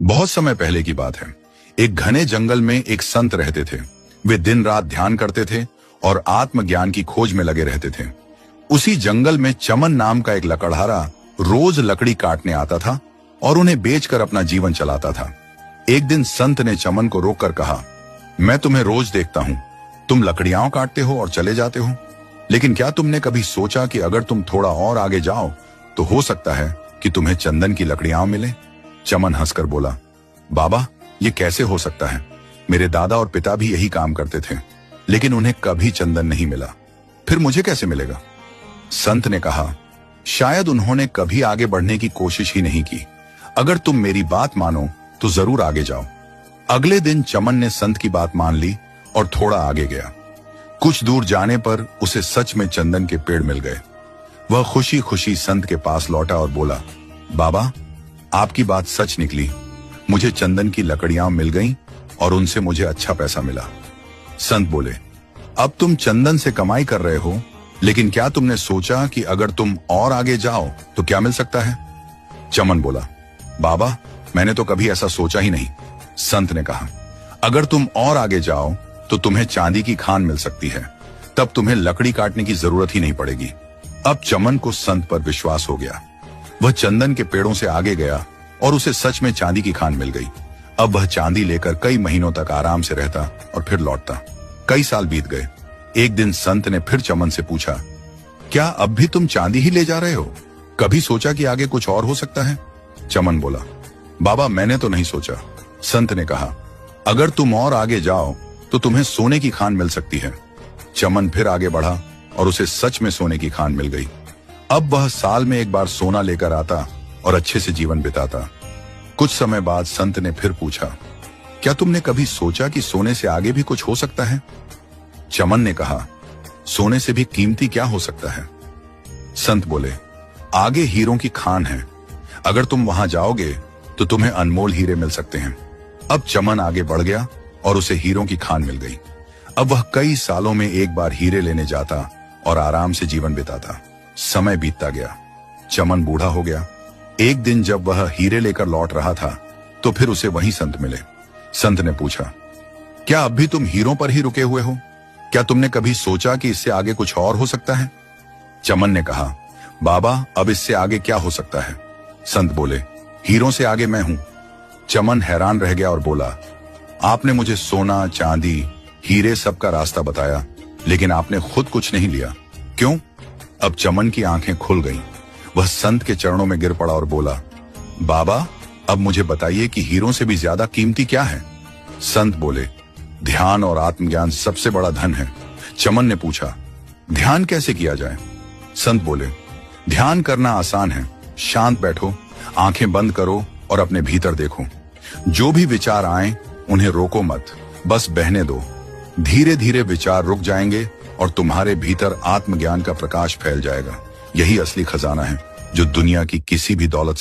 बहुत समय पहले की बात है। एक घने जंगल में एक संत रहते थे। वे दिन रात ध्यान करते थे और आत्मज्ञान की खोज में लगे रहते थे। उसी जंगल में चमन नाम का एक लकड़हारा रोज लकड़ी काटने आता था और उन्हें बेचकर अपना जीवन चलाता था। एक दिन संत ने चमन को रोककर कहा, मैं तुम्हें रोज देखता हूँ, तुम लकड़ियां काटते हो और चले जाते हो, लेकिन क्या तुमने कभी सोचा कि अगर तुम थोड़ा और आगे जाओ तो हो सकता है कि तुम्हें चंदन की लकड़ियां मिले? चमन हंसकर बोला, बाबा, ये कैसे हो सकता है? मेरे दादा और पिता भी यही काम करते थे, लेकिन उन्हें कभी चंदन नहीं मिला, फिर मुझे कैसे मिलेगा? संत ने कहा, शायद उन्होंने कभी आगे बढ़ने की कोशिश ही नहीं की। अगर तुम मेरी बात मानो तो जरूर आगे जाओ। अगले दिन चमन ने संत की बात मान ली और थोड़ा आगे गया। कुछ दूर जाने पर उसे सच में चंदन के पेड़ मिल गए। वह खुशी खुशी संत के पास लौटा और बोला, बाबा, आपकी बात सच निकली, मुझे चंदन की लकड़ियां मिल गईं और उनसे मुझे अच्छा पैसा मिला। संत बोले, अब तुम चंदन से कमाई कर रहे हो, लेकिन क्या तुमने सोचा कि अगर तुम और आगे जाओ तो क्या मिल सकता है? चमन बोला, बाबा, मैंने तो कभी ऐसा सोचा ही नहीं। संत ने कहा, अगर तुम और आगे जाओ तो तुम्हें चांदी की खान मिल सकती है, तब तुम्हें लकड़ी काटने की जरूरत ही नहीं पड़ेगी। अब चमन को संत पर विश्वास हो गया। वह चंदन के पेड़ों से आगे गया और उसे सच में चांदी की खान मिल गई। अब वह चांदी लेकर कई महीनों तक आराम से रहता और फिर लौटता। कई साल बीत गए। एक दिन संत ने फिर चमन से पूछा, क्या अब भी तुम चांदी ही ले जा रहे हो? कभी सोचा कि आगे कुछ और हो सकता है? चमन बोला, बाबा, मैंने तो नहीं सोचा। संत ने कहा, अगर तुम और आगे जाओ तो तुम्हें सोने की खान मिल सकती है। चमन फिर आगे बढ़ा और उसे सच में सोने की खान मिल गई। अब वह साल में एक बार सोना लेकर आता और अच्छे से जीवन बिताता। कुछ समय बाद संत ने फिर पूछा, क्या तुमने कभी सोचा कि सोने से आगे भी कुछ हो सकता है? चमन ने कहा, सोने से भी कीमती क्या हो सकता है? संत बोले, आगे हीरों की खान है, अगर तुम वहां जाओगे तो तुम्हें अनमोल हीरे मिल सकते हैं। अब चमन आगे बढ़ गया और उसे हीरों की खान मिल गई। अब वह कई सालों में एक बार हीरे लेने जाता और आराम से जीवन बिताता। समय बीतता गया। चमन बूढ़ा हो गया। एक दिन जब वह हीरे लेकर लौट रहा था तो फिर उसे वही संत मिले। संत ने पूछा, क्या अब भी तुम हीरों पर ही रुके हुए हो? क्या तुमने कभी सोचा कि इससे आगे कुछ और हो सकता है? चमन ने कहा, बाबा, अब इससे आगे क्या हो सकता है? संत बोले, हीरों से आगे मैं हूं। चमन हैरान रह गया और बोला, आपने मुझे सोना, चांदी, हीरे सबका रास्ता बताया, लेकिन आपने खुद कुछ नहीं लिया, क्यों? अब चमन की आंखें खुल गईं। वह संत के चरणों में गिर पड़ा और बोला, बाबा, अब मुझे बताइए कि हीरों से भी ज्यादा कीमती क्या है? संत बोले, ध्यान और आत्मज्ञान सबसे बड़ा धन है। चमन ने पूछा, ध्यान कैसे किया जाए? संत बोले, ध्यान करना आसान है। शांत बैठो, आंखें बंद करो और अपने भीतर देखो। जो भी विचार आए उन्हें रोको मत, बस बहने दो। धीरे धीरे विचार रुक जाएंगे और तुम्हारे भीतर आत्मज्ञान का प्रकाश फैल जाएगा। यही असली खजाना है जो दुनिया की किसी भी दौलत